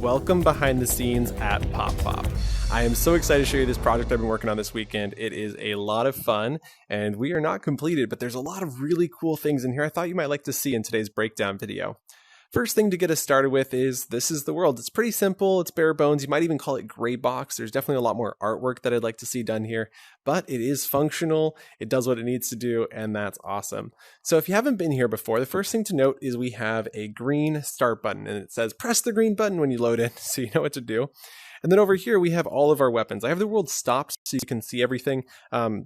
welcome behind the scenes at Pop Pop. I am so excited to show you this project I've been working on this weekend. It is a lot of fun, and we are not completed, but there's a lot of really cool things in here I thought you might like to see in today's breakdown video. First thing to get us started with is this is the world. It's pretty simple, it's bare bones, you might even call it gray box. There's definitely a lot more artwork that I'd like to see done here, but it is functional, it does what it needs to do, and that's awesome. So if you haven't been here before, the first thing to note is we have a green start button, and it says press the green button when you load in, so you know what to do. And then over here, we have all of our weapons. I have the world stopped so you can see everything.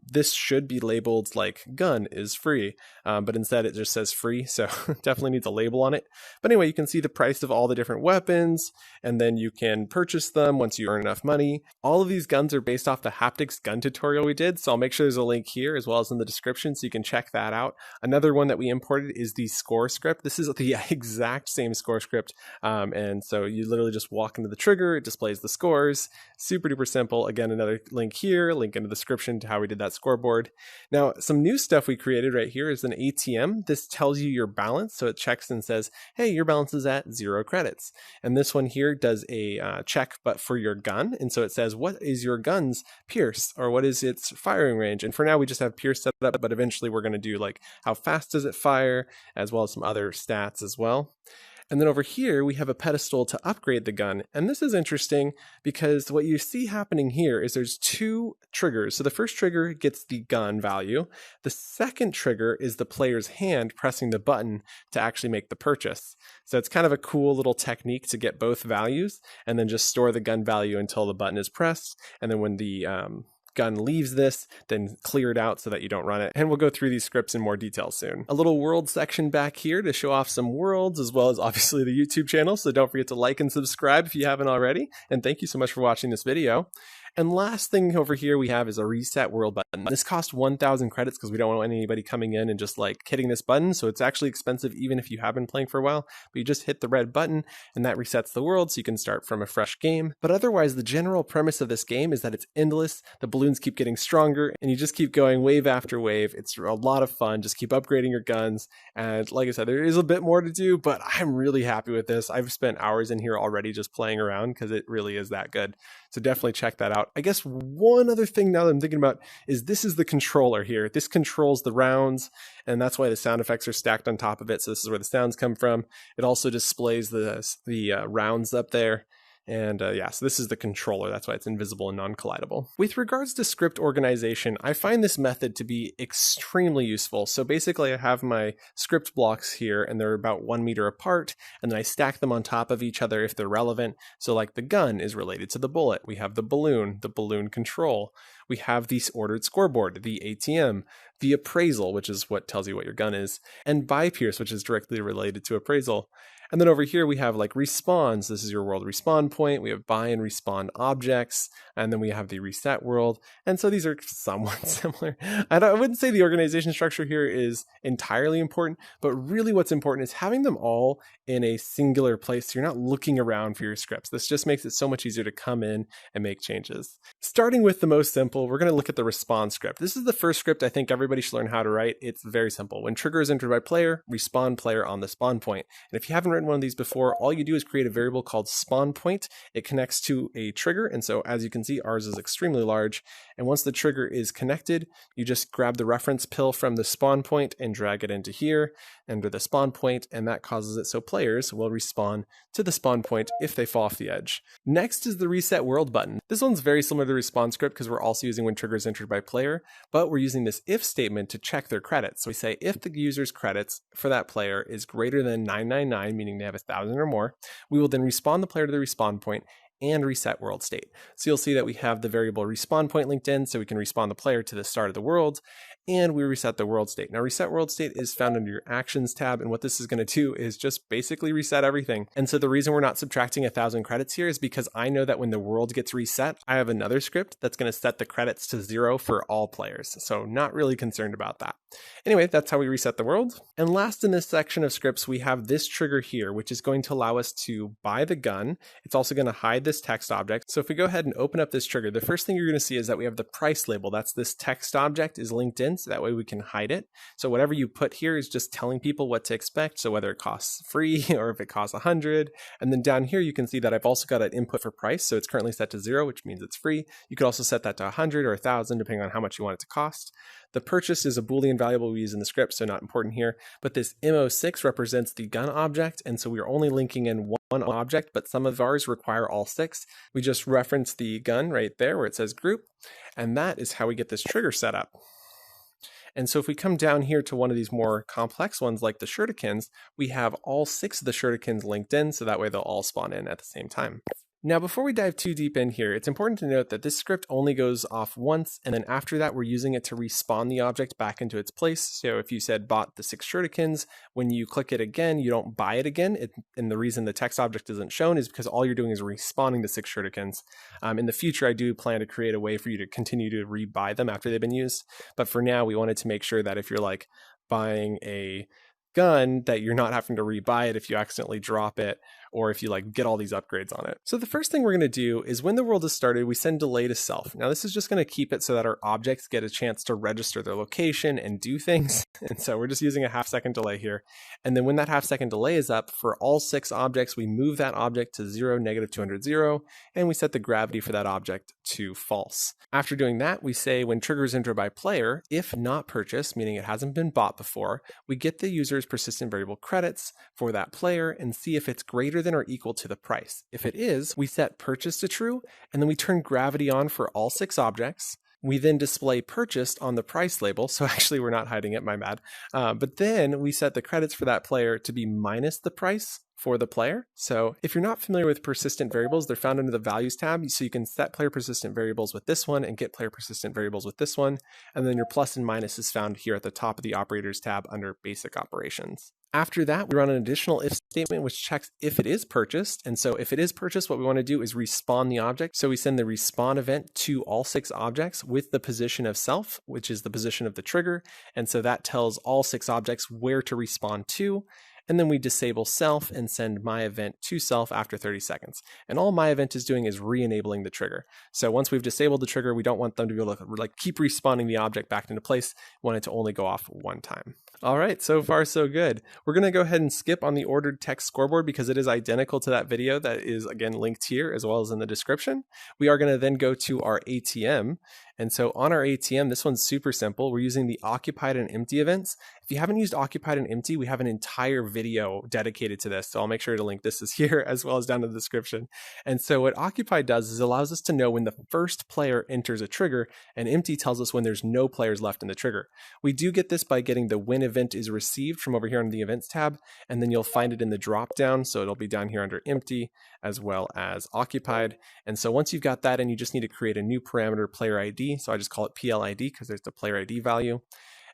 This should be labeled like gun is free, but instead it just says free, so definitely needs a label on it. But anyway, you can see the price of all the different weapons, and then you can purchase them once you earn enough money. All of these guns are based off the Haptic Gun tutorial we did, so I'll make sure there's a link here as well as in the description so you can check that out. Another one that we imported is the score script. This is the exact same score script, and so you literally just walk into the trigger, it displays the scores. Super duper simple. Again, another link here, link in the description to how we did that scoreboard. Now, some new stuff we created right here is an ATM. This tells you your balance. So it checks and says, hey, your balance is at 0 credits. And this one here does a check, but for your gun. And so it says, what is your gun's pierce, or what is its firing range? And for now, we just have pierce set up, but eventually we're going to do like how fast does it fire, as well as some other stats as well. And then over here, we have a pedestal to upgrade the gun. And this is interesting because what you see happening here is there's two triggers. So the first trigger gets the gun value. The second trigger is the player's hand pressing the button to actually make the purchase. So it's kind of a cool little technique to get both values and then just store the gun value until the button is pressed. And then when the gun leaves this, then clear it out so that you don't run it. And we'll go through these scripts in more detail soon. A little world section back here to show off some worlds, as well as obviously the YouTube channel. So don't forget to like and subscribe if you haven't already. And thank you so much for watching this video. And last thing over here we have is a reset world button. This costs 1,000 credits because we don't want anybody coming in and just like hitting this button. So it's actually expensive even if you have been playing for a while, but you just hit the red button and that resets the world so you can start from a fresh game. But otherwise, the general premise of this game is that it's endless. The balloons keep getting stronger and you just keep going wave after wave. It's a lot of fun. Just keep upgrading your guns. And like I said, there is a bit more to do, but I'm really happy with this. I've spent hours in here already just playing around because it really is that good. So definitely check that out. I guess one other thing now that I'm thinking about is this is the controller here. This controls the rounds, and that's why the sound effects are stacked on top of it. So this is where the sounds come from. It also displays the rounds up there. And yeah, so this is the controller. That's why it's invisible and non-collidable. With regards to script organization, I find this method to be extremely useful. So basically I have my script blocks here and they're about 1 meter apart. And then I stack them on top of each other if they're relevant. So like the gun is related to the bullet. We have the balloon control. We have the ordered scoreboard, the ATM, the appraisal, which is what tells you what your gun is, and buy pierce, which is directly related to appraisal. And then over here we have like respawns. This is your world respawn point. We have buy and respawn objects, and then we have the reset world. And so these are somewhat similar. I wouldn't say the organization structure here is entirely important, but really what's important is having them all in a singular place. So you're not looking around for your scripts. This just makes it so much easier to come in and make changes. Starting with the most simple, we're going to look at the respawn script. This is the first script I think everybody should learn how to write. It's very simple. When trigger is entered by player, respawn player on the spawn point. And if you haven't written one of these before, all you do is create a variable called spawn point. It connects to a trigger. And so as you can see, ours is extremely large. And once the trigger is connected, you just grab the reference pill from the spawn point and drag it into here under the spawn point. And that causes it so players will respawn to the spawn point if they fall off the edge. Next is the reset world button. This one's very similar to the respawn script because we're also using when trigger is entered by player, but we're using this if statement to check their credits. So we say if the user's credits for that player is greater than 999, meaning they have 1,000 or more, we will then respawn the player to the respawn point and reset world state. So you'll see that we have the variable respawn point linked in so we can respawn the player to the start of the world, and we reset the world state. Now reset world state is found under your actions tab, and what this is going to do is just basically reset everything. And so the reason we're not subtracting 1,000 credits here is because I know that when the world gets reset, I have another script that's going to set the credits to 0 for all players. So not really concerned about that. Anyway, that's how we reset the world. And last in this section of scripts, we have this trigger here, which is going to allow us to buy the gun. It's also going to hide this text object. So if we go ahead and open up this trigger, the first thing you're going to see is that we have the price label. That's this text object is linked in. in, so that way we can hide it. So whatever you put here is just telling people what to expect. So whether it costs free or if it costs 100. And then down here, you can see that I've also got an input for price. So it's currently set to 0, which means it's free. You could also set that to 100 or 1,000, depending on how much you want it to cost. The purchase is a Boolean variable we use in the script, so not important here. But this M06 represents the gun object, and so we're only linking in one object, but some of ours require all 6. We just reference the gun right there where it says group, and that is how we get this trigger set up. And so if we come down here to one of these more complex ones like the shurikens, we have all 6 of the shurikens linked in, so that way they'll all spawn in at the same time. Now, before we dive too deep in here, it's important to note that this script only goes off once, and then after that, we're using it to respawn the object back into its place. So if you said bought the 6 shurikens, when you click it again, you don't buy it again. And the reason the text object isn't shown is because all you're doing is respawning the 6 shurikens. In the future, I do plan to create a way for you to continue to rebuy them after they've been used. But for now, we wanted to make sure that if you're like buying a gun, that you're not having to rebuy it if you accidentally drop it, or if you like get all these upgrades on it. So the first thing we're going to do is when the world is started, we send delay to self. Now this is just going to keep it so that our objects get a chance to register their location and do things. And so we're just using a half-second delay here. And then when that half-second delay is up, for all 6 objects, we move that object to 0, negative 200, 0, and we set the gravity for that object to false. After doing that, we say when trigger is entered by player, if not purchased, meaning it hasn't been bought before, we get the user's persistent variable credits for that player and see if it's greater than or equal to the price. If it is, we set purchase to true, and then we turn gravity on for all 6 objects. We then display purchased on the price label. So actually we're not hiding it, my bad. But then we set the credits for that player to be minus the price for the player. So if you're not familiar with persistent variables, they're found under the values tab. So you can set player persistent variables with this one and get player persistent variables with this one. And then your plus and minus is found here at the top of the operators tab under basic operations. After that, we run an additional if statement, which checks if it is purchased. And so if it is purchased, what we want to do is respawn the object. So we send the respawn event to all 6 objects with the position of self, which is the position of the trigger. And so that tells all 6 objects where to respawn to. And then we disable self and send my event to self after 30 seconds. And all my event is doing is re-enabling the trigger. So once we've disabled the trigger, we don't want them to be able to like keep respawning the object back into place. We want it to only go off one time. All right, so far so good. We're going to go ahead and skip on the ordered text scoreboard because it is identical to that video that is again linked here as well as in the description. We are going to then go to our ATM. And so on our ATM, this one's super simple. We're using the occupied and empty events. If you haven't used occupied and empty, we have an entire video dedicated to this. So I'll make sure to link this is here as well as down in the description. And so what occupied does is allows us to know when the first player enters a trigger, and empty tells us when there's no players left in the trigger. We do get this by getting the when event is received from over here on the events tab, and then you'll find it in the drop down. So it'll be down here under empty as well as occupied. And so once you've got that in, you just need to create a new parameter player ID. So I just call it PLID because there's the player ID value.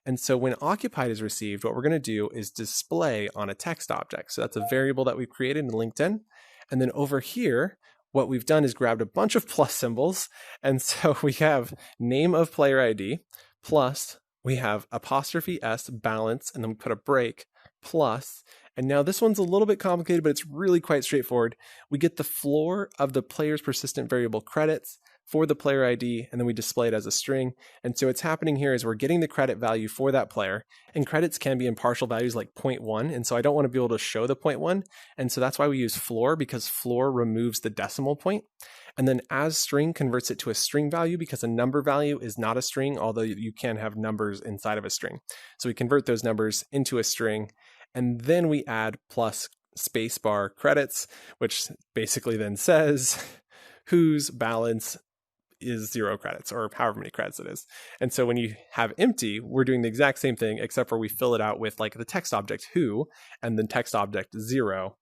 And so when occupied is received, what we're going to do is display on a text object. So that's a variable that we've created in LinkedIn. And then over here, what we've done is grabbed a bunch of plus symbols. And so we have name of player ID plus we have apostrophe S balance, and then we put a break plus. And now this one's a little bit complicated, but it's really quite straightforward. We get the floor of the player's persistent variable credits for the player ID, and then we display it as a string. And so what's happening here is we're getting the credit value for that player, and credits can be in partial values like 0.1, and so I don't want to be able to show the 0.1, and so that's why we use floor, because floor removes the decimal point. And then as string converts it to a string value because a number value is not a string, although you can have numbers inside of a string. So we convert those numbers into a string, and then we add plus spacebar credits, which basically then says whose balance is 0 credits, or however many credits it is. And so when you have empty, we're doing the exact same thing, except for we fill it out with like the text object who, and then text object 0,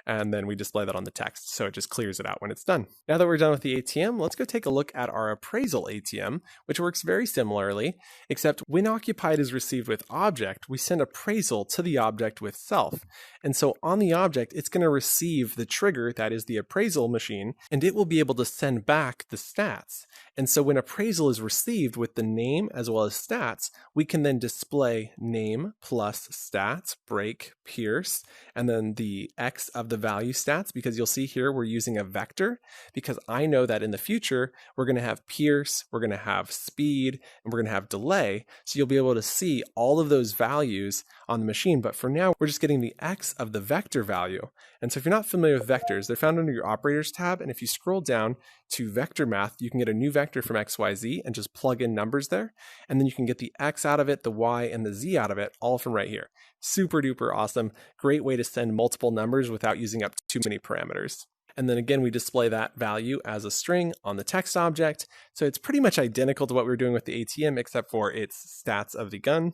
and then we display that on the text. So it just clears it out when it's done. Now that we're done with the ATM, let's go take a look at our appraisal ATM, which works very similarly, except when occupied is received with object, we send appraisal to the object with self. And so on the object, it's going to receive the trigger, that is the appraisal machine, and it will be able to send back the stats. And so when appraisal is received with the name as well as stats, we can then display name plus stats, break, pierce, and then the X of the value stats, because you'll see here we're using a vector, because I know that in the future, we're going to have pierce, we're going to have speed, and we're going to have delay. So you'll be able to see all of those values on the machine. But for now, we're just getting the X of the vector value. And so if you're not familiar with vectors, they're found under your operators tab. And if you scroll down to vector math, you can get a new vector from XYZ and just plug in numbers there. And then you can get the X out of it, the Y, and the Z out of it, all from right here. Super duper awesome. Great way to send multiple numbers without using up too many parameters. And then again, we display that value as a string on the text object. So it's pretty much identical to what we were doing with the ATM, except for its stats of the gun.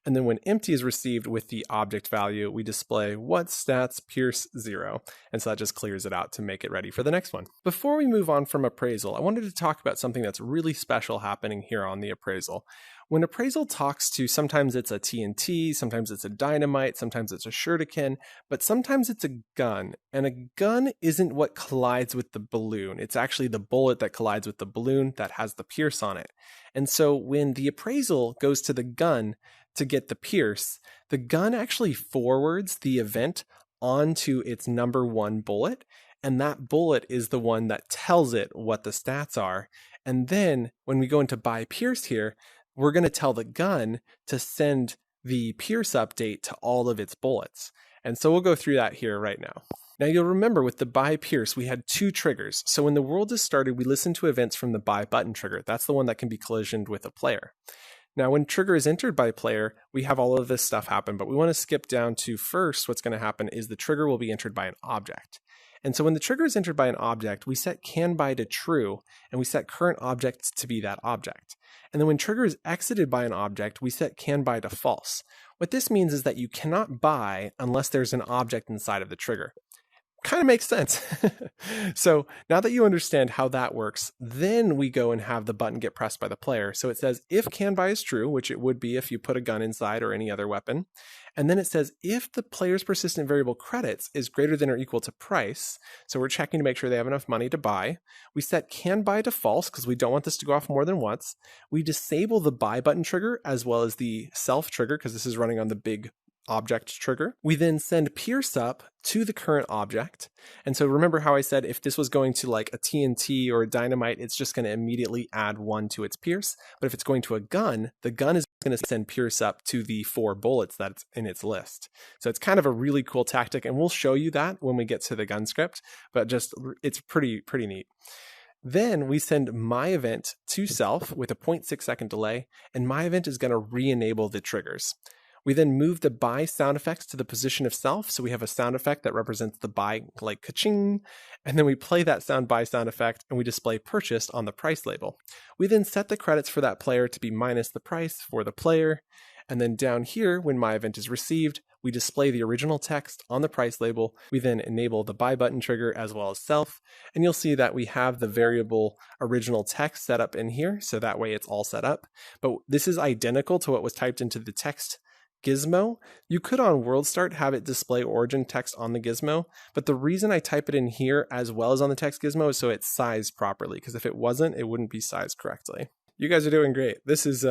And then when empty is received with the object value, we display what stats pierce 0. And so that just clears it out to make it ready for the next one. Before we move on from appraisal, I wanted to talk about something that's really special happening here on the appraisal. When appraisal talks to, sometimes it's a TNT, sometimes it's a dynamite, sometimes it's a shuriken, but sometimes it's a gun. And a gun isn't what collides with the balloon. It's actually the bullet that collides with the balloon that has the pierce on it. And so when the appraisal goes to the gun to get the pierce, the gun actually forwards the event onto its number 1 bullet. And that bullet is the one that tells it what the stats are. And then when we go into buy pierce here, we're going to tell the gun to send the pierce update to all of its bullets. And so we'll go through that here right now. Now you'll remember with the buy pierce, we had 2 triggers. So when the world is started, we listen to events from the buy button trigger. That's the one that can be collisioned with a player. Now when trigger is entered by player, we have all of this stuff happen, but we want to skip down to first what's going to happen is the trigger will be entered by an object. And so when the trigger is entered by an object, we set can buy to true, and we set current object to be that object. And then when trigger is exited by an object, we set can buy to false. What this means is that you cannot buy unless there's an object inside of the trigger. Kind of makes sense. So now that you understand how that works, then we go and have the button get pressed by the player. So it says if can buy is true, which it would be if you put a gun inside or any other weapon. And then it says if the player's persistent variable credits is greater than or equal to price, so we're checking to make sure they have enough money to buy. We set can buy to false because we don't want this to go off more than once. We disable the buy button trigger as well as the self trigger because this is running on the big object trigger. We then send pierce up to the current object. And so remember how I said if this was going to like a TNT or a dynamite, it's just going to immediately add 1 to its pierce. But if it's going to a gun, the gun is going to send pierce up to the 4 bullets that's in its list. So it's kind of a really cool tactic, and we'll show you that when we get to the gun script, but just it's pretty neat. Then we send my event to self with a 0.6 second delay, and my event is going to re-enable the triggers. We then move the buy sound effects to the position of self. So we have a sound effect that represents the buy, like ka-ching, and then we play that buy sound effect and we display purchased on the price label. We then set the credits for that player to be minus the price for the player. And then down here, when my event is received, we display the original text on the price label. We then enable the buy button trigger as well as self. And you'll see that we have the variable original text set up in here. So that way it's all set up. But this is identical to what was typed into the text gizmo. You could on world start have it display origin text on the gizmo, but the reason I type it in here as well as on the text gizmo is so it's sized properly, because if it wasn't, it wouldn't be sized correctly. You guys are doing great. This is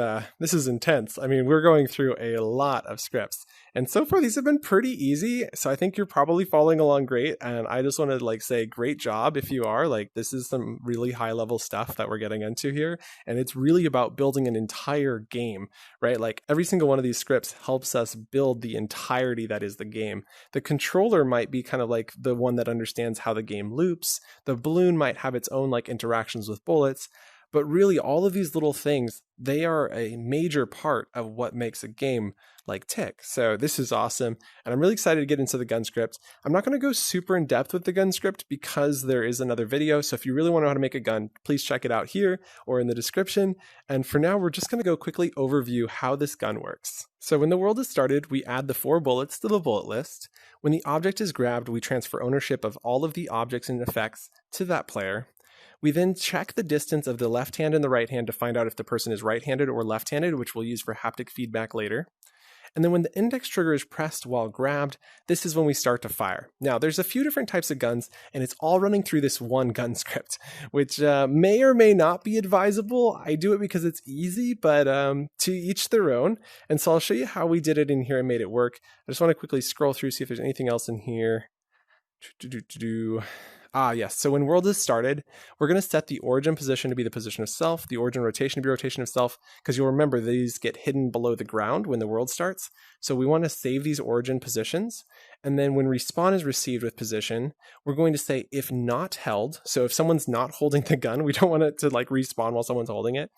intense. I mean, we're going through a lot of scripts, and so far these have been pretty easy. So I think you're probably following along great. And I just want to say great job if you are. This is some really high level stuff that we're getting into here, and it's really about building an entire game, right? Like every single one of these scripts helps us build the entirety that is the game. The controller might be kind of like the one that understands how the game loops. The balloon might have its own interactions with bullets. But really, all of these little things, they are a major part of what makes a game tick. So this is awesome. And I'm really excited to get into the gun script. I'm not going to go super in depth with the gun script because there is another video. So if you really want to know how to make a gun, please check it out here or in the description. And for now, we're just going to go quickly overview how this gun works. So when the world is started, we add the 4 bullets to the bullet list. When the object is grabbed, we transfer ownership of all of the objects and effects to that player. We then check the distance of the left hand and the right hand to find out if the person is right-handed or left-handed, which we'll use for haptic feedback later. And then when the index trigger is pressed while grabbed, this is when we start to fire. Now, there's a few different types of guns, and it's all running through this one gun script, which may or may not be advisable. I do it because it's easy, but to each their own. And so I'll show you how we did it in here and made it work. I just want to quickly scroll through, see if there's anything else in here. Yes. So when world is started, we're going to set the origin position to be the position of self, the origin rotation to be rotation of self, because you'll remember these get hidden below the ground when the world starts. So we want to save these origin positions. And then when respawn is received with position, we're going to say if not held. So if someone's not holding the gun, we don't want it to like respawn while someone's holding it.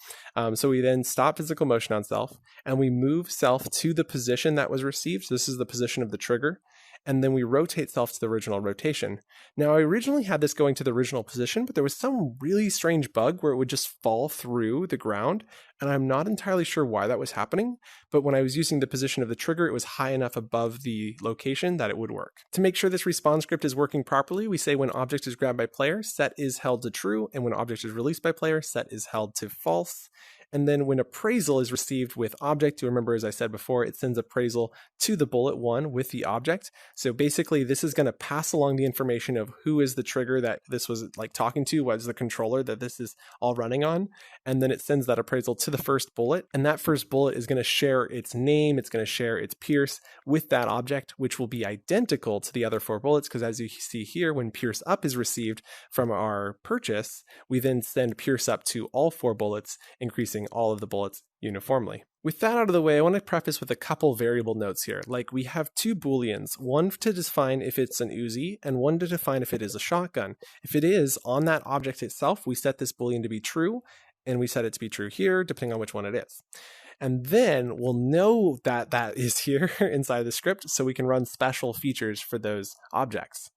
So we then stop physical motion on self and we move self to the position that was received. So this is the position of the trigger. And then we rotate self to the original rotation. Now, I originally had this going to the original position, but there was some really strange bug where it would just fall through the ground, and I'm not entirely sure why that was happening, but when I was using the position of the trigger, it was high enough above the location that it would work. To make sure this respawn script is working properly, we say when object is grabbed by player, set is held to true, and when object is released by player, set is held to false. And then when appraisal is received with object, you remember, as I said before, it sends appraisal to the bullet one with the object. So basically, this is going to pass along the information of who is the trigger that this was like talking to, what is the controller that this is all running on. And then it sends that appraisal to the first bullet. And that first bullet is going to share its name, it's going to share its pierce with that object, which will be identical to the other 4 bullets. Because as you see here, when pierce up is received from our purchase, we then send pierce up to all 4 bullets, increasing all of the bullets uniformly. With that out of the way, I want to preface with a couple variable notes here. Like we have 2 booleans, one to define if it's an Uzi and one to define if it is a shotgun. If it is on that object itself, we set this boolean to be true, and we set it to be true here, depending on which one it is. And then we'll know that that is here inside the script, so we can run special features for those objects.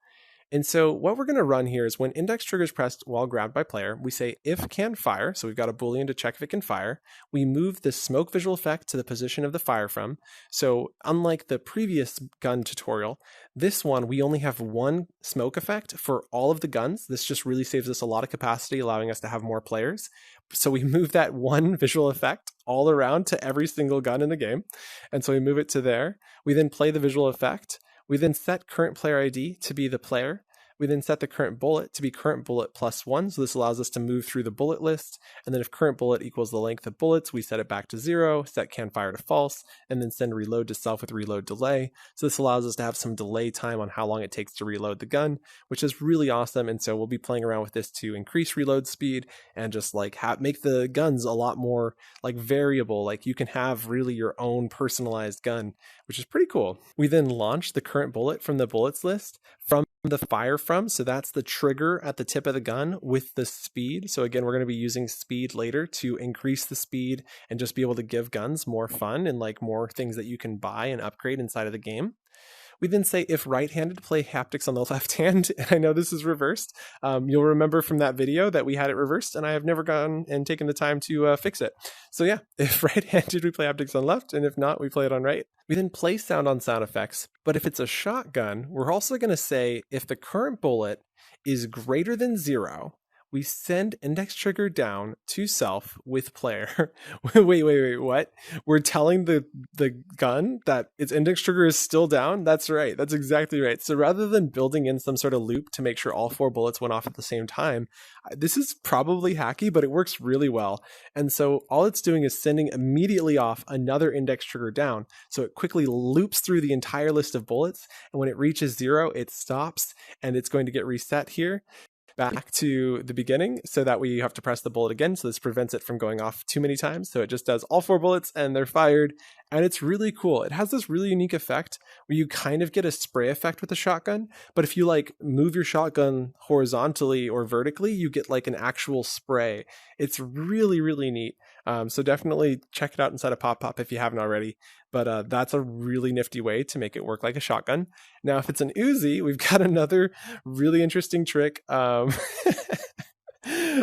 And so what we're going to run here is when index trigger is pressed while grabbed by player, we say if can fire. So we've got a boolean to check if it can fire. We move the smoke visual effect to the position of the fire from. So unlike the previous gun tutorial, this one, we only have one smoke effect for all of the guns. This just really saves us a lot of capacity, allowing us to have more players. So we move that one visual effect all around to every single gun in the game. And so we move it to there. We then play the visual effect. We then set current player ID to be the player. We then set the current bullet to be current bullet +1. So this allows us to move through the bullet list. And then if current bullet equals the length of bullets, we set it back to 0, set can fire to false, and then send reload to self with reload delay. So this allows us to have some delay time on how long it takes to reload the gun, which is really awesome. And so we'll be playing around with this to increase reload speed and just like make the guns a lot more like variable. Like you can have really your own personalized gun, which is pretty cool. We then launch the current bullet from the bullets list from the fire from. So that's the trigger at the tip of the gun with the speed. So again, we're going to be using speed later to increase the speed and just be able to give guns more fun and like more things that you can buy and upgrade inside of the game. We then say if right-handed, play haptics on the left hand. And I know this is reversed. You'll remember from that video that we had it reversed, and I have never gone and taken the time to fix it. So yeah, if right-handed, we play haptics on left, and if not, we play it on right. We then play sound on sound effects. But if it's a shotgun, we're also going to say if the current bullet is greater than 0, we send index trigger down to self with player. wait, what? We're telling the gun that its index trigger is still down? That's right. That's exactly right. So rather than building in some sort of loop to make sure all 4 bullets went off at the same time, this is probably hacky, but it works really well. And so all it's doing is sending immediately off another index trigger down. So it quickly loops through the entire list of bullets. And when it reaches 0, it stops and it's going to get reset here back to the beginning, so that we have to press the bullet again. So this prevents it from going off too many times. So it just does all 4 bullets and they're fired. And it's really cool. It has this really unique effect where you kind of get a spray effect with the shotgun. But if you like move your shotgun horizontally or vertically, you get like an actual spray. It's really, really neat. So definitely check it out inside of Pop if you haven't already. But that's a really nifty way to make it work like a shotgun. Now, if it's an Uzi, we've got another really interesting trick.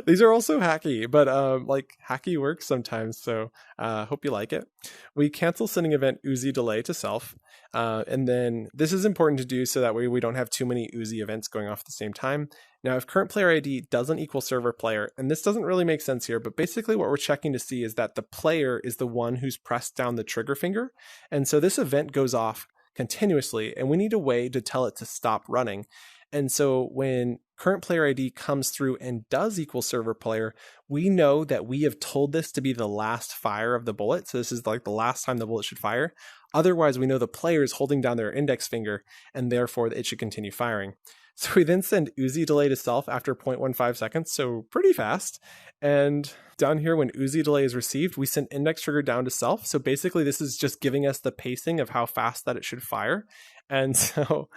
These are also hacky, but like hacky works sometimes. So hope you like it. We cancel sending event Uzi delay to self. And then this is important to do so that way we don't have too many Uzi events going off at the same time. Now, if current player ID doesn't equal server player, and this doesn't really make sense here, but basically what we're checking to see is that the player is the one who's pressed down the trigger finger. And so this event goes off continuously, and we need a way to tell it to stop running. And so when current player ID comes through and does equal server player, we know that we have told this to be the last fire of the bullet. So this is like the last time the bullet should fire. Otherwise, we know the player is holding down their index finger, and therefore it should continue firing. So we then send Uzi delay to self after 0.15 seconds, so pretty fast. And down here, when Uzi delay is received, we send index trigger down to self. So basically, this is just giving us the pacing of how fast that it should fire. And so,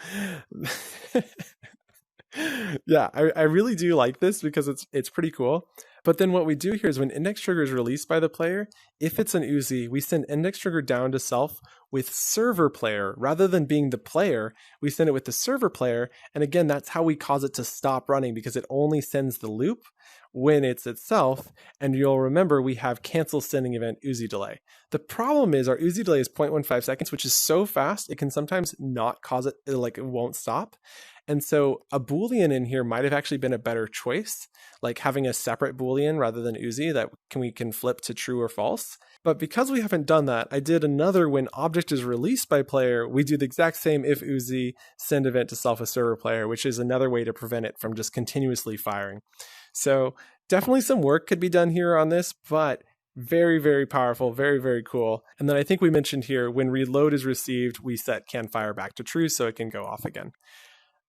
yeah, I really do like this because it's pretty cool. But then what we do here is when index trigger is released by the player, if it's an Uzi, we send index trigger down to self with server player. Rather than being the player, we send it with the server player. And again, that's how we cause it to stop running because it only sends the loop when it's itself. And you'll remember we have cancel sending event Uzi delay. The problem is our Uzi delay is 0.15 seconds, which is so fast, it can sometimes not cause it, like it won't stop. And so a Boolean in here might have actually been a better choice, like having a separate Boolean rather than Uzi that we can flip to true or false. But because we haven't done that, I did another when object is released by player, we do the exact same if Uzi send event to self with server player, which is another way to prevent it from just continuously firing. So definitely some work could be done here on this, but very, very powerful, very, very cool. And then I think we mentioned here, when reload is received, we set can fire back to true so it can go off again.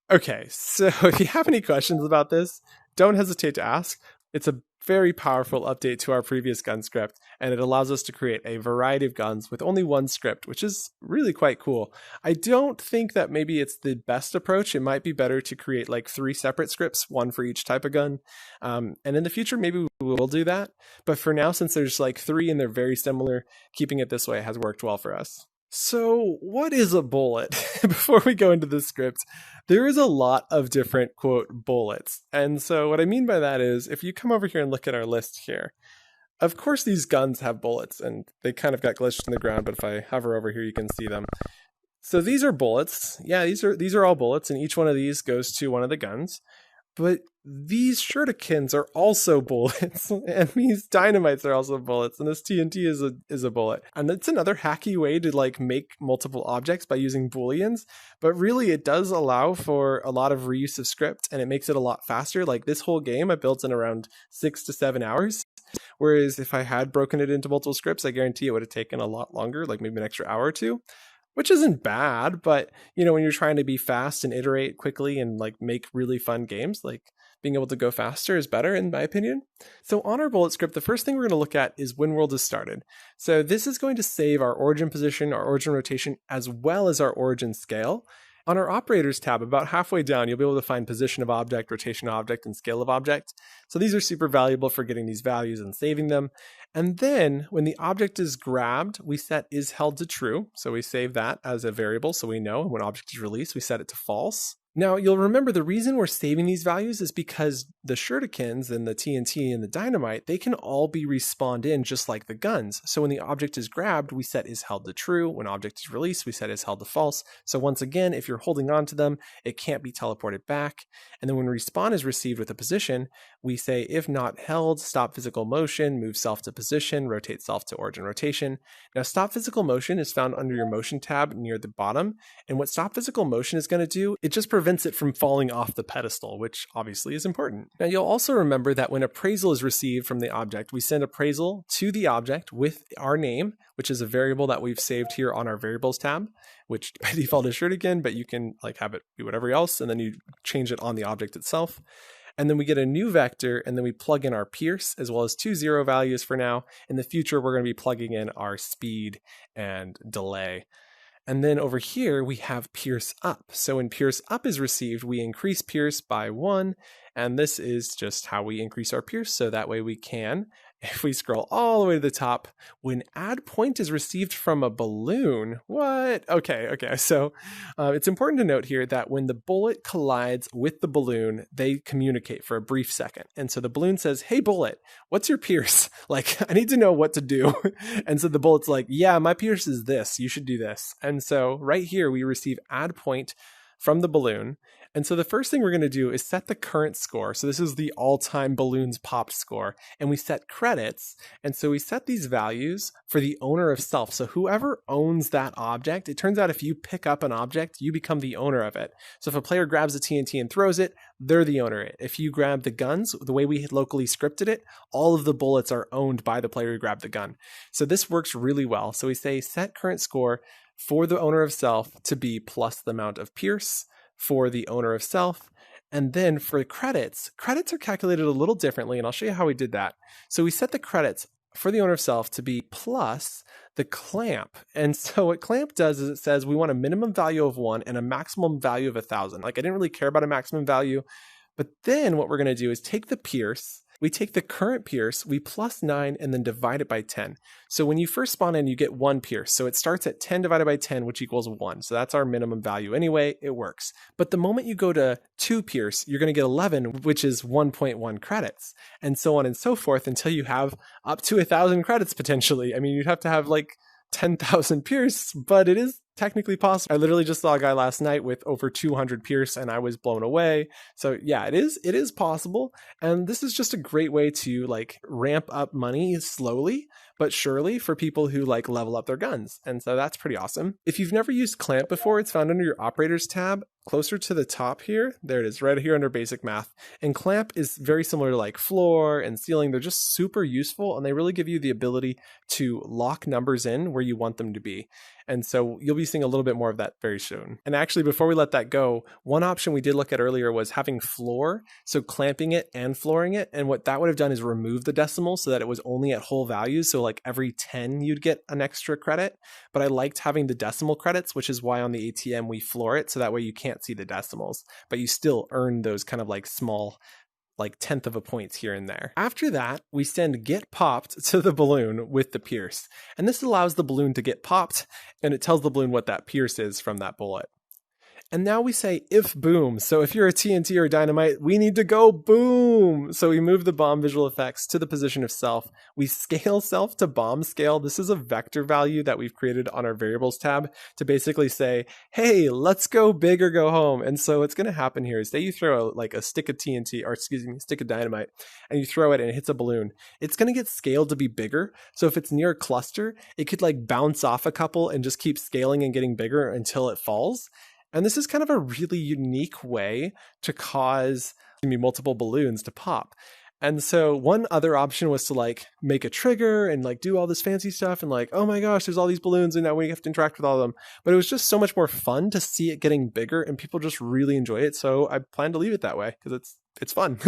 Okay, so if you have any questions about this, don't hesitate to ask. It's a very powerful update to our previous gun script, and it allows us to create a variety of guns with only one script, which is really quite cool. I don't think that maybe it's the best approach. It might be better to create like 3 separate scripts, one for each type of gun. And in the future, maybe we will do that. But for now, since there's like 3 and they're very similar, keeping it this way has worked well for us. So what is a bullet? Before we go into the script, there is a lot of different, quote, bullets. And so what I mean by that is, if you come over here and look at our list here, of course these guns have bullets, and they kind of got glitched in the ground, but if I hover over here, you can see them. So these are bullets. Yeah, these are all bullets, and each one of these goes to one of the guns. But these shurikens are also bullets, and these dynamites are also bullets, and this TNT is a bullet. And it's another hacky way to like make multiple objects by using booleans, but really it does allow for a lot of reuse of script, and it makes it a lot faster. Like this whole game I built in around 6 to 7 hours, whereas if I had broken it into multiple scripts, I guarantee it would have taken a lot longer, like maybe an extra hour or 2. Which isn't bad, but you know, when you're trying to be fast and iterate quickly and like make really fun games, like being able to go faster is better in my opinion. So on our bullet script, the first thing we're going to look at is when world is started. So this is going to save our origin position, our origin rotation, as well as our origin scale. On our operators tab, about halfway down, you'll be able to find position of object, rotation of object, and scale of object. So these are super valuable for getting these values and saving them. And then when the object is grabbed, we set is held to true. So we save that as a variable so we know when object is released, we set it to false. Now, you'll remember the reason we're saving these values is because the shurikens and the TNT and the dynamite, they can all be respawned in just like the guns. So when the object is grabbed, we set is held to true. When object is released, we set is held to false. So once again, if you're holding on to them, it can't be teleported back. And then when respawn is received with a position, we say if not held, stop physical motion, move self to position, rotate self to origin rotation. Now, stop physical motion is found under your motion tab near the bottom. And what stop physical motion is going to do, it just prevents it from falling off the pedestal, which obviously is important. Now, you'll also remember that when appraisal is received from the object, we send appraisal to the object with our name, which is a variable that we've saved here on our variables tab, which by default is shuriken, but you can like have it be whatever else, and then you change it on the object itself. And then we get a new vector, and then we plug in our pierce as well as 2 0 values for now. In the future, we're going to be plugging in our speed and delay. And then over here, we have pierce up. So when pierce up is received, we increase pierce by 1, And this is just how we increase our Pierce. So that way we can, if we scroll all the way to the top, when add point is received from a balloon, what? Okay. So it's important to note here that when the bullet collides with the balloon, they communicate for a brief second. And so the balloon says, hey, bullet, what's your Pierce? Like, I need to know what to do. And so the bullet's like, yeah, my Pierce is this. You should do this. And so right here, we receive add point from the balloon. And so the first thing we're going to do is set the current score. So this is the all-time balloons popped score. And we set credits. And so we set these values for the owner of self. So whoever owns that object, it turns out if you pick up an object, you become the owner of it. So if a player grabs a TNT and throws it, they're the owner of it. If you grab the guns, the way we locally scripted it, all of the bullets are owned by the player who grabbed the gun. So this works really well. So we say set current score for the owner of self to be plus the amount of Pierce for the owner of self. And then for credits are calculated a little differently, and I'll show you how we did that. So we set the credits for the owner of self to be plus the clamp. And so what clamp does is it says we want a minimum value of 1 and a maximum value of 1,000. Like I didn't really care about a maximum value, but then what we're going to do is take the Pierce. We take the current Pierce, we plus 9, and then divide it by 10. So when you first spawn in, you get 1 Pierce. So it starts at 10 divided by 10, which equals 1. So that's our minimum value anyway. It works. But the moment you go to 2 Pierce, you're going to get 11, which is 1.1 credits, and so on and so forth until you have up to 1,000 credits potentially. I mean, you'd have to have like 10,000 Pierce, but it is technically possible. I literally just saw a guy last night with over 200 Pierce and I was blown away. So yeah, it is possible. And this is just a great way to like ramp up money slowly but surely for people who like level up their guns. And so that's pretty awesome. If you've never used clamp before, it's found under your operators tab closer to the top here. There it is, right here under basic math. And clamp is very similar to like floor and ceiling. They're just super useful and they really give you the ability to lock numbers in where you want them to be. And so you'll be seeing a little bit more of that very soon. And actually, before we let that go, one option we did look at earlier was having floor, so clamping it and flooring it. And what that would have done is remove the decimal so that it was only at whole values. So like every 10, you'd get an extra credit. But I liked having the decimal credits, which is why on the ATM we floor it. So that way you can't see the decimals, but you still earn those kind of like small like 1/10 of a point here and there. After that, we send get popped to the balloon with the Pierce. And this allows the balloon to get popped and it tells the balloon what that Pierce is from that bullet. And now we say if boom. So if you're a TNT or dynamite, we need to go boom. So we move the bomb visual effects to the position of self. We scale self to bomb scale. This is a vector value that we've created on our variables tab to basically say, hey, let's go big or go home. And so what's going to happen here is that you throw like a stick of TNT, or excuse me, stick of dynamite, and you throw it and it hits a balloon. It's going to get scaled to be bigger. So if it's near a cluster, it could like bounce off a couple and just keep scaling and getting bigger until it falls. And this is kind of a really unique way to cause multiple balloons to pop. And so one other option was to like make a trigger and like do all this fancy stuff and like, oh my gosh, there's all these balloons and now we have to interact with all of them. But it was just so much more fun to see it getting bigger and people just really enjoy it. So I plan to leave it that way because it's fun.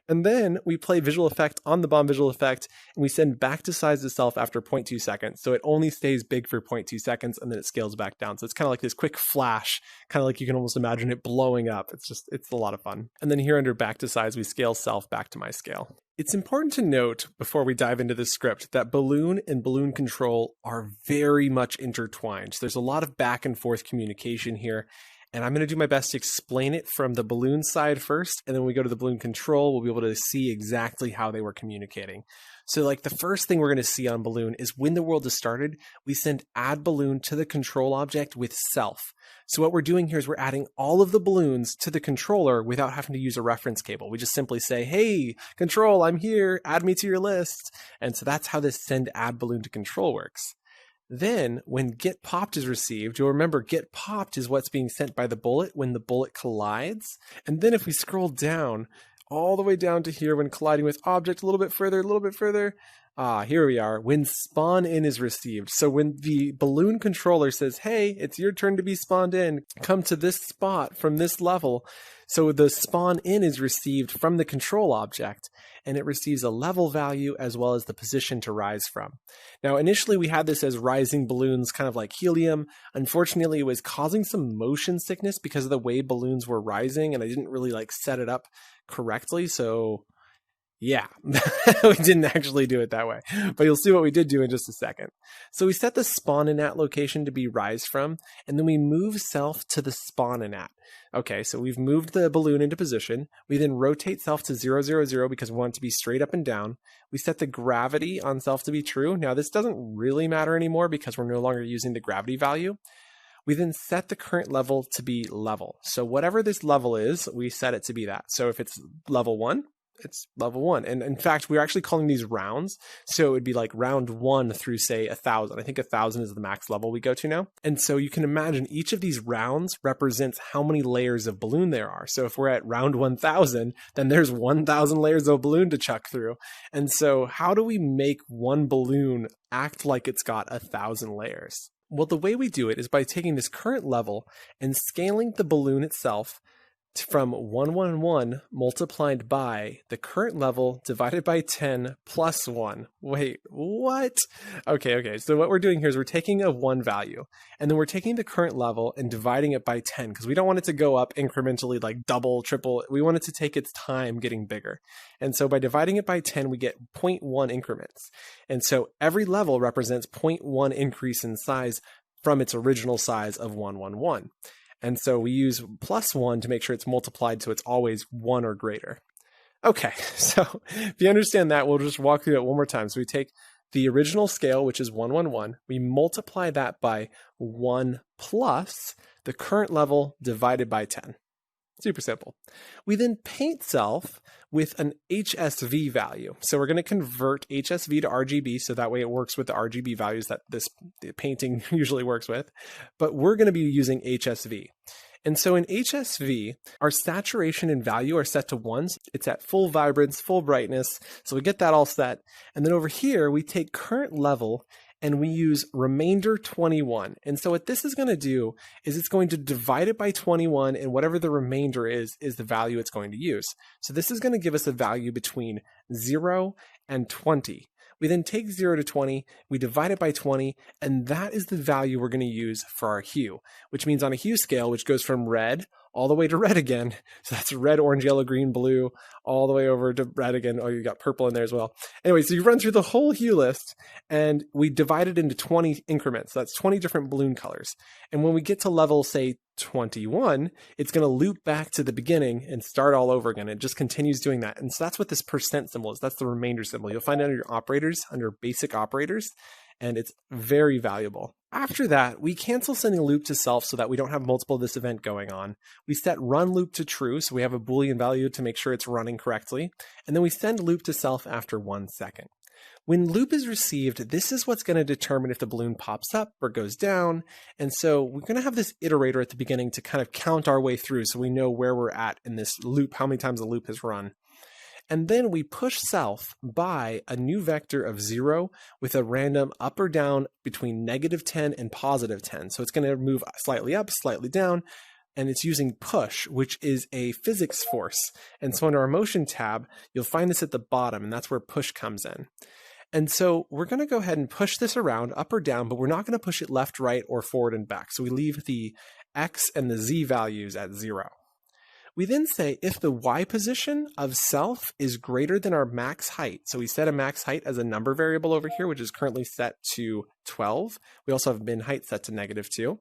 And then we play visual effect on the bomb visual effect and we send back to size to self after 0.2 seconds. So it only stays big for 0.2 seconds and then it scales back down. So it's kind of like this quick flash, kind of like you can almost imagine it blowing up. It's a lot of fun. And then here under back to size, we scale self back to my scale. It's important to note before we dive into this script that balloon and balloon control are very much intertwined. So there's a lot of back and forth communication here. And I'm going to do my best to explain it from the balloon side first. And then when we go to the balloon control, we'll be able to see exactly how they were communicating. So like the first thing we're going to see on balloon is when the world is started, we send add balloon to the control object with self. So what we're doing here is we're adding all of the balloons to the controller without having to use a reference cable. We just simply say, hey, control, I'm here, add me to your list. And so that's how this send add balloon to control works. Then when get popped is received, you'll remember get popped is what's being sent by the bullet when the bullet collides. And then if we scroll down, all the way down to here when colliding with object, a little bit further, here we are, when spawn in is received. So when the balloon controller says, hey, it's your turn to be spawned in, come to this spot from this level, So the spawn in is received from the control object, and it receives a level value as well as the position to rise from. Now, initially we had this as rising balloons, kind of like helium. Unfortunately, it was causing some motion sickness because of the way balloons were rising, and I didn't really set it up correctly. So yeah, we didn't actually do it that way, but you'll see what we did do in just a second. So we set the spawn in at location to be rise from, and then we move self to the spawn in at. Okay, so we've moved the balloon into position. We then rotate self to 0, 0, 0 because we want it to be straight up and down. We set the gravity on self to be true. Now this doesn't really matter anymore because we're no longer using the gravity value. We then set the current level to be level. So whatever this level is, we set it to be that. So if it's level 1, it's level 1. And in fact, we're actually calling these rounds. So it would be like round 1 through, say, 1,000. I think 1,000 is the max level we go to now. And so you can imagine each of these rounds represents how many layers of balloon there are. So if we're at round 1,000, then there's 1,000 layers of balloon to chuck through. And so how do we make one balloon act like it's got 1,000 layers? Well, the way we do it is by taking this current level and scaling the balloon itself from 111 multiplied by the current level divided by 10 plus 1. Wait, what? Okay. So what we're doing here is we're taking a 1 value, and then we're taking the current level and dividing it by 10 because we don't want it to go up incrementally like double, triple. We want it to take its time getting bigger. And so by dividing it by 10, we get 0.1 increments. And so every level represents 0.1 increase in size from its original size of 111. And so we use plus 1 to make sure it's multiplied so it's always 1 or greater. Okay, so if you understand that, we'll just walk through it one more time. So we take the original scale, which is 111, we multiply that by 1 plus the current level divided by 10. Super simple. We then paint self with an HSV value. So we're going to convert HSV to RGB, so that way it works with the RGB values that the painting usually works with. But we're going to be using HSV. And so in HSV, our saturation and value are set to 1s. It's at full vibrance, full brightness. So we get that all set. And then over here, we take current level and we use remainder 21. And so what this is going to do is it's going to divide it by 21, and whatever the remainder is the value it's going to use. So this is going to give us a value between 0 and 20. We then take 0 to 20, we divide it by 20, and that is the value we're going to use for our hue, which means on a hue scale, which goes from red all the way to red again. So that's red, orange, yellow, green, blue, all the way over to red again. Oh, you got purple in there as well. Anyway, so you run through the whole hue list, and we divide it into 20 increments. So that's 20 different balloon colors. And when we get to level, say, 21, it's going to loop back to the beginning and start all over again. It just continues doing that. And so that's what this percent symbol is. That's the remainder symbol. You'll find it under your operators, under basic operators, and it's very valuable. After that, we cancel sending loop to self so that we don't have multiple of this event going on. We set run loop to true, so we have a Boolean value to make sure it's running correctly. And then we send loop to self after 1 second. When loop is received, this is what's going to determine if the balloon pops up or goes down. And so we're going to have this iterator at the beginning to kind of count our way through so we know where we're at in this loop, how many times the loop has run. And then we push self by a new vector of 0 with a random up or down between -10 and +10. So it's going to move slightly up, slightly down, and it's using push, which is a physics force. And so under our motion tab, you'll find this at the bottom, and that's where push comes in. And so we're going to go ahead and push this around up or down, but we're not going to push it left, right, or forward and back. So we leave the X and the Z values at 0. We then say if the Y position of self is greater than our max height. So we set a max height as a number variable over here, which is currently set to 12. We also have min height set to -2.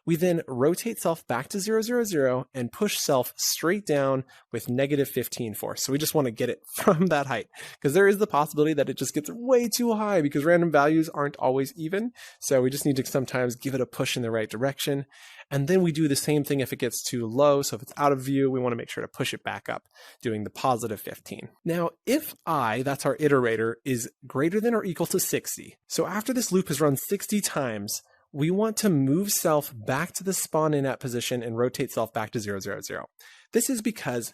We then rotate self back to 0, 0, 0 and push self straight down with -15 force. So we just want to get it from that height because there is the possibility that it just gets way too high because random values aren't always even. So we just need to sometimes give it a push in the right direction. And then we do the same thing if it gets too low. So if it's out of view, we want to make sure to push it back up, doing the +15. Now, if I, that's our iterator, is greater than or equal to 60. So after this loop has run 60 times, we want to move self back to the spawn in at position and rotate self back to 0, 0, 0. This is because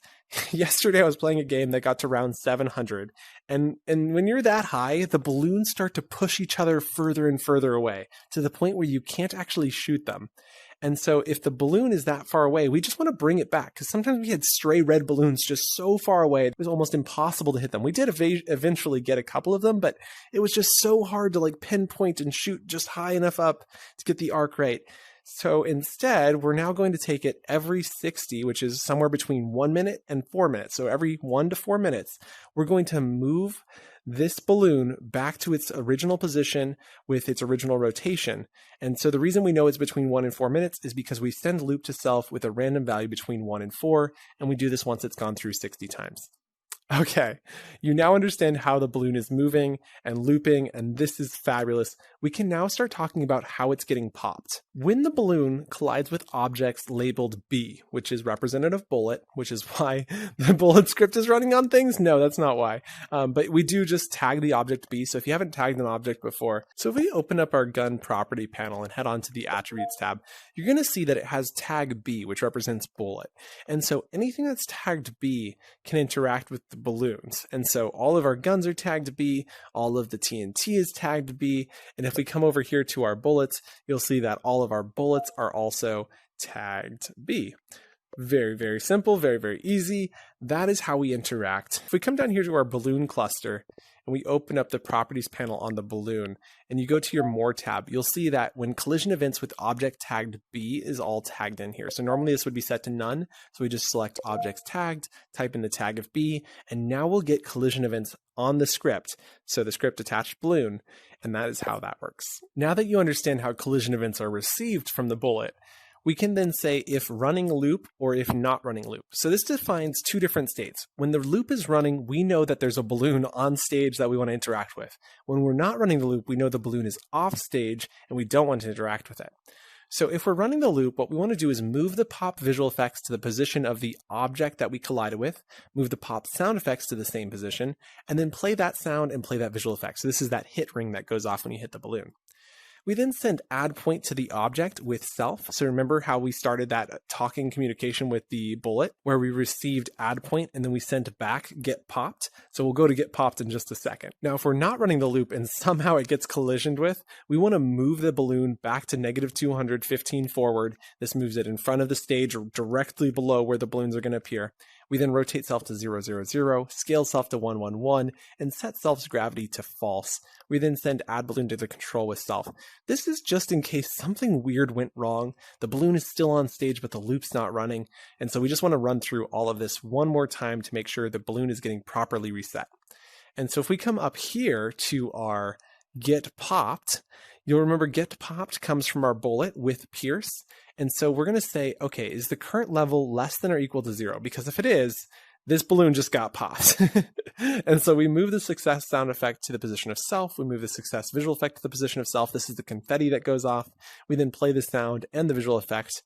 yesterday I was playing a game that got to round 700. And when you're that high, the balloons start to push each other further and further away to the point where you can't actually shoot them. And so if the balloon is that far away, we just want to bring it back, because sometimes we had stray red balloons just so far away, it was almost impossible to hit them. We did eventually get a couple of them, but it was just so hard to like pinpoint and shoot just high enough up to get the arc right. So instead, we're now going to take it every 60, which is somewhere between 1 minute and 4 minutes. So every 1 to 4 minutes, we're going to move this balloon back to its original position with its original rotation. And so the reason we know it's between 1 and 4 minutes is because we send loop to self with a random value between 1 and 4, and we do this once it's gone through 60 times. Okay, you now understand how the balloon is moving and looping, and this is fabulous. We can now start talking about how it's getting popped. When the balloon collides with objects labeled B, which is representative bullet, which is why the bullet script is running on things. No, that's not why. But we do just tag the object B. So if you haven't tagged an object before, so if we open up our gun property panel and head on to the attributes tab, you're going to see that it has tag B, which represents bullet. And so anything that's tagged B can interact with the balloons. And so all of our guns are tagged B, all of the TNT is tagged B, and if we come over here to our bullets, you'll see that all of our bullets are also tagged B. Very, very simple, very, very easy. That is how we interact. If we come down here to our balloon cluster and we open up the properties panel on the balloon and you go to your more tab, you'll see that when collision events with object tagged B is all tagged in here. So normally this would be set to none. So we just select objects tagged, type in the tag of B, and now we'll get collision events on the script. So the script attached balloon, and that is how that works. Now that you understand how collision events are received from the bullet, we can then say if running loop or if not running loop. So this defines two different states. When the loop is running, we know that there's a balloon on stage that we want to interact with. When we're not running the loop, we know the balloon is off stage and we don't want to interact with it. So if we're running the loop, what we want to do is move the pop visual effects to the position of the object that we collided with, move the pop sound effects to the same position, and then play that sound and play that visual effect. So this is that hit ring that goes off when you hit the balloon. We then send add point to the object with self. So remember how we started that talking communication with the bullet where we received add point and then we sent back get popped. So we'll go to get popped in just a second. Now, if we're not running the loop and somehow it gets collisioned with, we want to move the balloon back to -215 forward. This moves it in front of the stage or directly below where the balloons are going to appear. We then rotate self to 0, 0, 0, scale self to 1, 1, 1, and set self's gravity to false. We then send add balloon to the control with self. This is just in case something weird went wrong. The balloon is still on stage, but the loop's not running. And so we just want to run through all of this one more time to make sure the balloon is getting properly reset. And so if we come up here to our get popped, you'll remember get popped comes from our bullet with pierce. And so we're going to say, okay, is the current level less than or equal to 0? Because if it is, this balloon just got popped. And so we move the success sound effect to the position of self. We move the success visual effect to the position of self. This is the confetti that goes off. We then play the sound and the visual effect.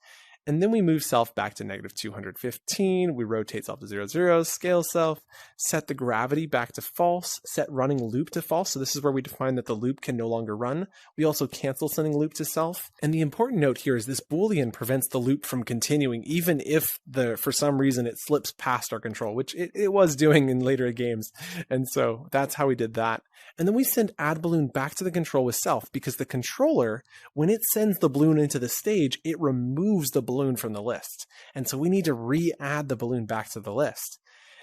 And then we move self back to -215. We rotate self to 0, 0, scale self, set the gravity back to false, set running loop to false. So this is where we define that the loop can no longer run. We also cancel sending loop to self. And the important note here is this Boolean prevents the loop from continuing, even if for some reason it slips past our control, which it was doing in later games. And so that's how we did that. And then we send add balloon back to the control with self, because the controller, when it sends the balloon into the stage, it removes the balloon from the list. And so we need to re-add the balloon back to the list.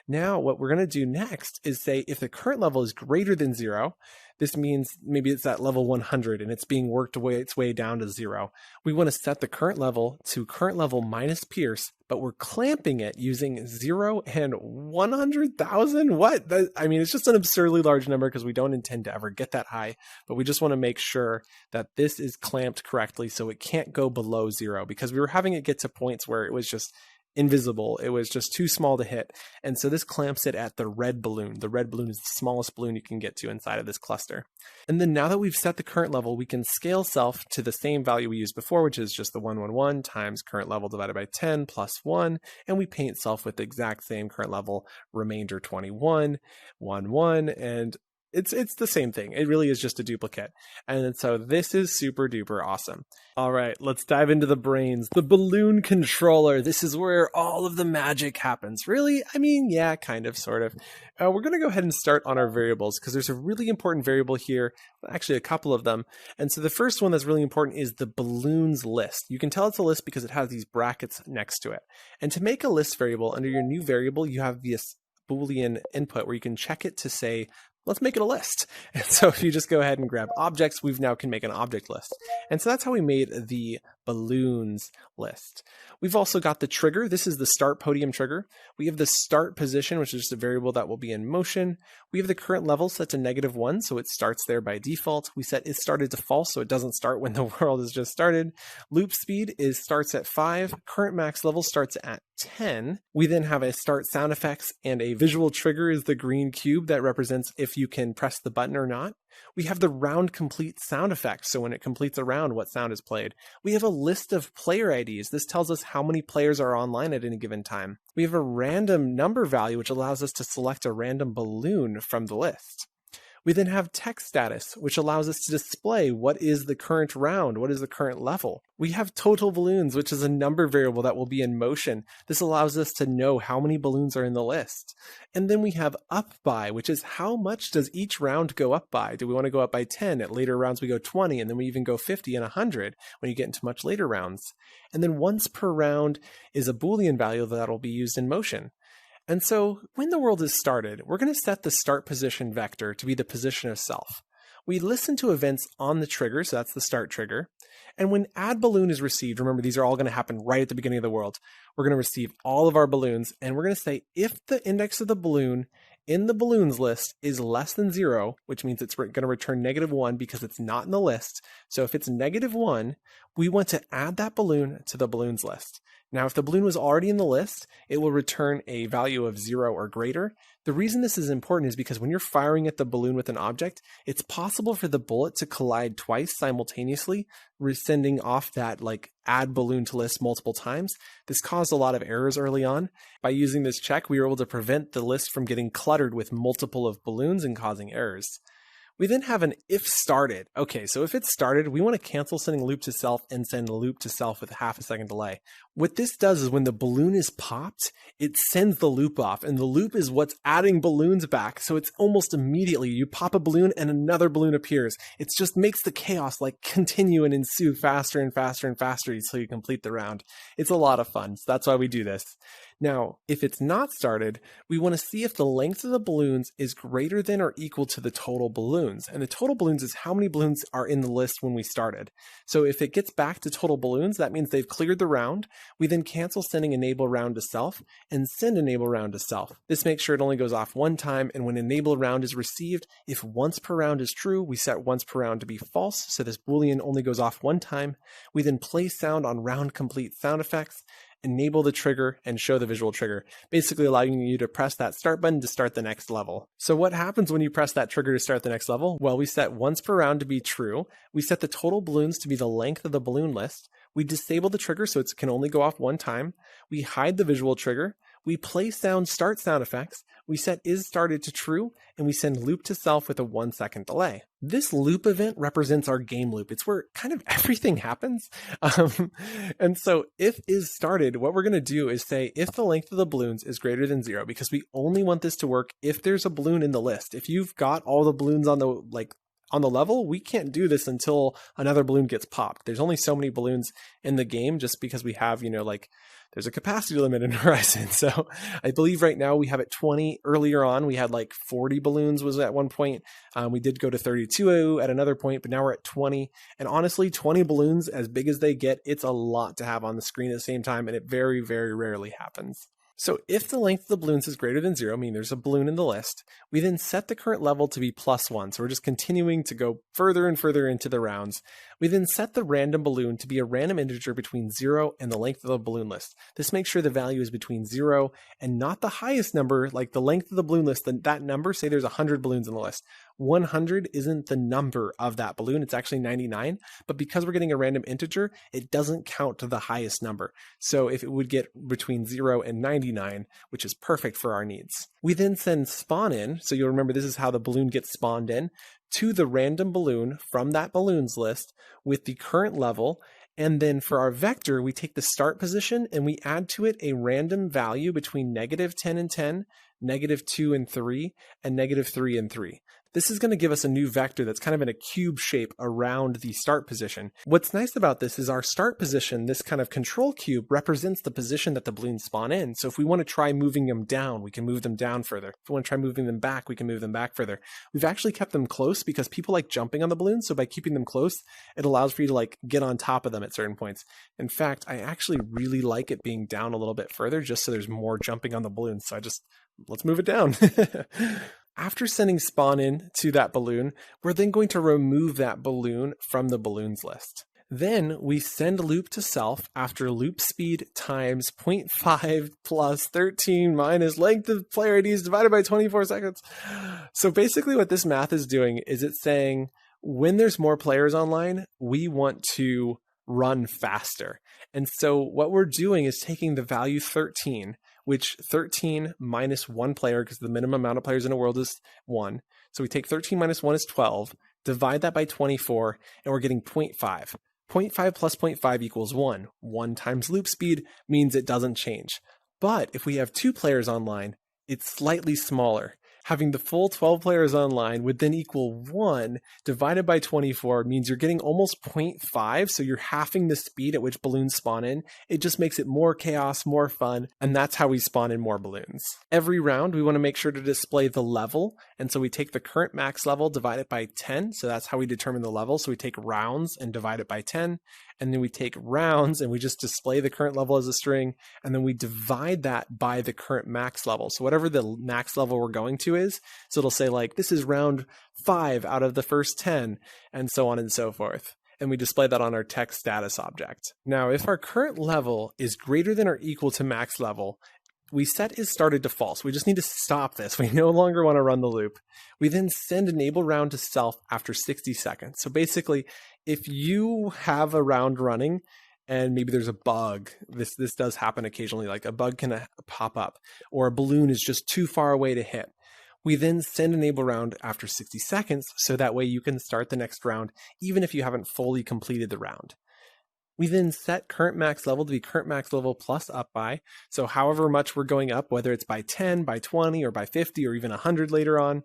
Now, what we're going to do next is say if the current level is greater than 0, this means maybe it's at level 100 and it's being worked its way down to 0. We want to set the current level to current level minus pierce, but we're clamping it using 0 and 100,000. What? It's just an absurdly large number because we don't intend to ever get that high, but we just want to make sure that this is clamped correctly so it can't go below 0, because we were having it get to points where it was just invisible. It was just too small to hit. And so this clamps it at the red balloon. The red balloon is the smallest balloon you can get to inside of this cluster. And then now that we've set the current level, we can scale self to the same value we used before, which is just the 111 times current level divided by 10 plus 1. And we paint self with the exact same current level, remainder 21, 1, 1, and It's the same thing. It really is just a duplicate. And so this is super duper awesome. All right, let's dive into the brains. The balloon controller. This is where all of the magic happens. Really? I mean, yeah, kind of, sort of. We're going to go ahead and start on our variables because there's a really important variable here, actually a couple of them. And so the first one that's really important is the balloons list. You can tell it's a list because it has these brackets next to it. And to make a list variable, under your new variable, you have this Boolean input where you can check it to say, let's make it a list. And so if you just go ahead and grab objects, we now can make an object list. And so that's how we made the balloons list. We've also got the trigger. This is the start podium trigger. We have the start position, which is just a variable that will be in motion. We have the current level set to -1, so it starts there by default. We set it started to false, so it doesn't start when the world has just started. Loop speed starts at 5. Current max level starts at 10. We then have a start sound effects, and a visual trigger is the green cube that represents if you can press the button or not. We have the round complete sound effect, so when it completes a round, what sound is played. We have a list of player IDs. This tells us how many players are online at any given time. We have a random number value, which allows us to select a random balloon from the list. We then have text status, which allows us to display what is the current round, what is the current level. We have total balloons, which is a number variable that will be in motion. This allows us to know how many balloons are in the list. And then we have up by, which is how much does each round go up by? Do we want to go up by 10? At later rounds we go 20, and then we even go 50 and 100 when you get into much later rounds. And then once per round is a Boolean value that will be used in motion. And so when the world is started, we're going to set the start position vector to be the position of self. We listen to events on the trigger, so that's the start trigger. And when add balloon is received, remember these are all going to happen right at the beginning of the world, we're going to receive all of our balloons, and we're going to say if the index of the balloon in the balloons list is less than 0, which means it's going to return -1 because it's not in the list. So if it's -1, we want to add that balloon to the balloons list. Now, if the balloon was already in the list, it will return a value of 0 or greater. The reason this is important is because when you're firing at the balloon with an object, it's possible for the bullet to collide twice simultaneously, sending off that add balloon to list multiple times. This caused a lot of errors early on. By using this check, we were able to prevent the list from getting cluttered with multiple of balloons and causing errors. We then have an if started. Okay, so if it's started, we want to cancel sending loop to self and send loop to self with half a second delay. What this does is when the balloon is popped, it sends the loop off, and the loop is what's adding balloons back. So it's almost immediately you pop a balloon and another balloon appears. It just makes the chaos continue and ensue faster and faster and faster until you complete the round. It's a lot of fun. So that's why we do this. Now, if it's not started, we want to see if the length of the balloons is greater than or equal to the total balloons. And the total balloons is how many balloons are in the list when we started. So if it gets back to total balloons, that means they've cleared the round. We then cancel sending enable round to self and send enable round to self. This makes sure it only goes off one time, and when enable round is received, if once per round is true, we set once per round to be false, so this Boolean only goes off one time. We then play sound on round complete sound effects, enable the trigger, and show the visual trigger, basically allowing you to press that start button to start the next level. So what happens when you press that trigger to start the next level? Well, we set once per round to be true. We set the total balloons to be the length of the balloon list. We disable the trigger so it can only go off one time. We hide the visual trigger. We play sound start sound effects. We set is started to true, and we send loop to self with a 1 second delay. This loop event represents our game loop. It's where kind of everything happens. And so if is started, what we're going to do is say if the length of the balloons is greater than 0, because we only want this to work if there's a balloon in the list. If you've got all the balloons on the level, we can't do this until another balloon gets popped. There's only so many balloons in the game just because we have, there's a capacity limit in Horizon. So I believe right now we have it 20. Earlier on, we had 40 balloons was at one point. We did go to 32 at another point, but now we're at 20. And honestly, 20 balloons, as big as they get, it's a lot to have on the screen at the same time, and it very, very rarely happens. So if the length of the balloons is greater than 0, meaning there's a balloon in the list, we then set the current level to be +1. So we're just continuing to go further and further into the rounds. We then set the random balloon to be a random integer between 0 and the length of the balloon list. This makes sure the value is between 0 and not the highest number, like the length of the balloon list, that number, say there's 100 balloons in the list. 100 isn't the number of that balloon, it's actually 99, but because we're getting a random integer, it doesn't count to the highest number. So if it would get between 0 and 99, which is perfect for our needs. We then send spawn in, so you'll remember this is how the balloon gets spawned in, to the random balloon from that balloons list with the current level. And then for our vector, we take the start position and we add to it a random value between -10 and 10, -2 and 3, and -3 and 3. This is going to give us a new vector that's kind of in a cube shape around the start position. What's nice about this is our start position, this kind of control cube, represents the position that the balloons spawn in. So if we want to try moving them down, we can move them down further. If we want to try moving them back, we can move them back further. We've actually kept them close because people like jumping on the balloons. So by keeping them close, it allows for you to like get on top of them at certain points. In fact, I actually really like it being down a little bit further just so there's more jumping on the balloons. So let's move it down. After sending spawn in to that balloon, we're then going to remove that balloon from the balloons list. Then we send loop to self after loop speed times 0.5 plus 13 minus length of player IDs divided by 24 seconds. So basically what this math is doing is it's saying when there's more players online, we want to run faster. And so what we're doing is taking the value 13, which 13 minus one player, because the minimum amount of players in a world is 1. So we take 13 minus 1 is 12, divide that by 24, and we're getting 0.5. 0.5 plus 0.5 equals 1. 1 times loop speed means it doesn't change. But if we have 2 players online, it's slightly smaller. Having the full 12 players online would then equal 1 divided by 24 means you're getting almost 0.5. So you're halving the speed at which balloons spawn in. It just makes it more chaos, more fun. And that's how we spawn in more balloons. Every round, we want to make sure to display the level. And so we take the current max level, divide it by 10. So that's how we determine the level. So we take rounds and divide it by 10. And then we take rounds and we just display the current level as a string. And then we divide that by the current max level. So whatever the max level we're going to is. So it'll say like, this is round 5 out of the first 10, and so on and so forth. And we display that on our text status object. Now, if our current level is greater than or equal to max level, we set is started to false. We just need to stop this. We no longer want to run the loop. We then send enable round to self after 60 seconds. So basically, if you have a round running and maybe there's a bug, this does happen occasionally, like a bug can pop up, or a balloon is just too far away to hit. We then send enable round after 60 seconds, so that way you can start the next round, even if you haven't fully completed the round. We then set current max level to be current max level plus up by, so however much we're going up, whether it's by 10, by 20, or by 50, or even 100 later on.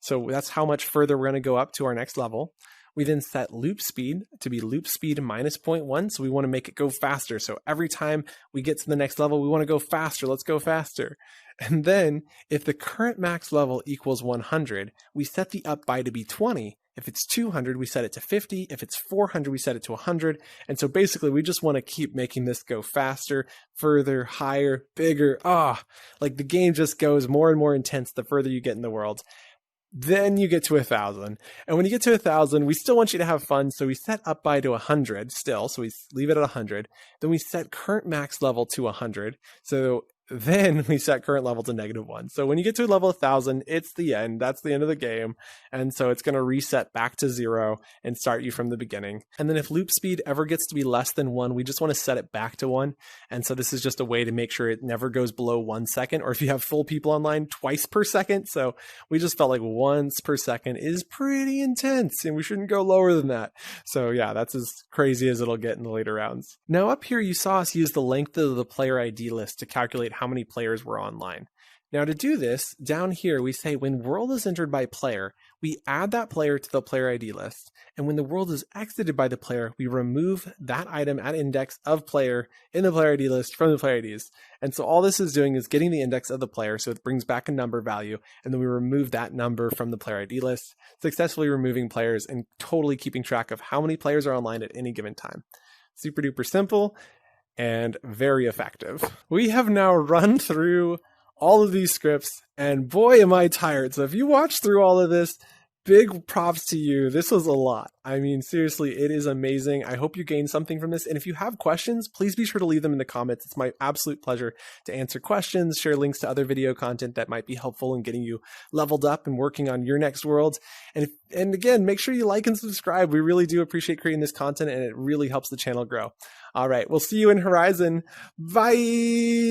So that's how much further we're going to go up to our next level. We then set loop speed to be loop speed minus 0.1, so we want to make it go faster. So every time we get to the next level, we want to go faster. Let's go faster. And then if the current max level equals 100, we set the up by to be 20. If it's 200, we set it to 50. If it's 400, we set it to 100. And so basically we just want to keep making this go faster, further, higher, bigger. Like the game just goes more and more intense the further you get in the world. Then you get to 1,000. And when you get to 1,000, we still want you to have fun. So we set up by to 100 still. So we leave it at 100. Then we set current max level to 100. So then we set current level to -1. So when you get to level 1,000, it's the end. That's the end of the game. And so it's going to reset back to 0 and start you from the beginning. And then if loop speed ever gets to be less than 1, we just want to set it back to 1. And so this is just a way to make sure it never goes below 1 second, or if you have full people online, twice per second. So we just felt like once per second is pretty intense and we shouldn't go lower than that. So yeah, that's as crazy as it'll get in the later rounds. Now up here, you saw us use the length of the player ID list to calculate how many players were online. Now to do this, down here we say when world is entered by player, we add that player to the player ID list. And when the world is exited by the player, we remove that item at index of player in the player ID list from the player IDs. And so all this is doing is getting the index of the player, so it brings back a number value, and then we remove that number from the player ID list, successfully removing players and totally keeping track of how many players are online at any given time. Super duper simple and very effective. We have now run through all of these scripts, and boy am I tired. So if you watch through all of this, big props to you. This was a lot. I mean, seriously, it is amazing. I hope you gained something from this. And if you have questions, please be sure to leave them in the comments. It's my absolute pleasure to answer questions, share links to other video content that might be helpful in getting you leveled up and working on your next worlds. And again, make sure you like and subscribe. We really do appreciate creating this content, and it really helps the channel grow. All right, we'll see you in Horizon. Bye.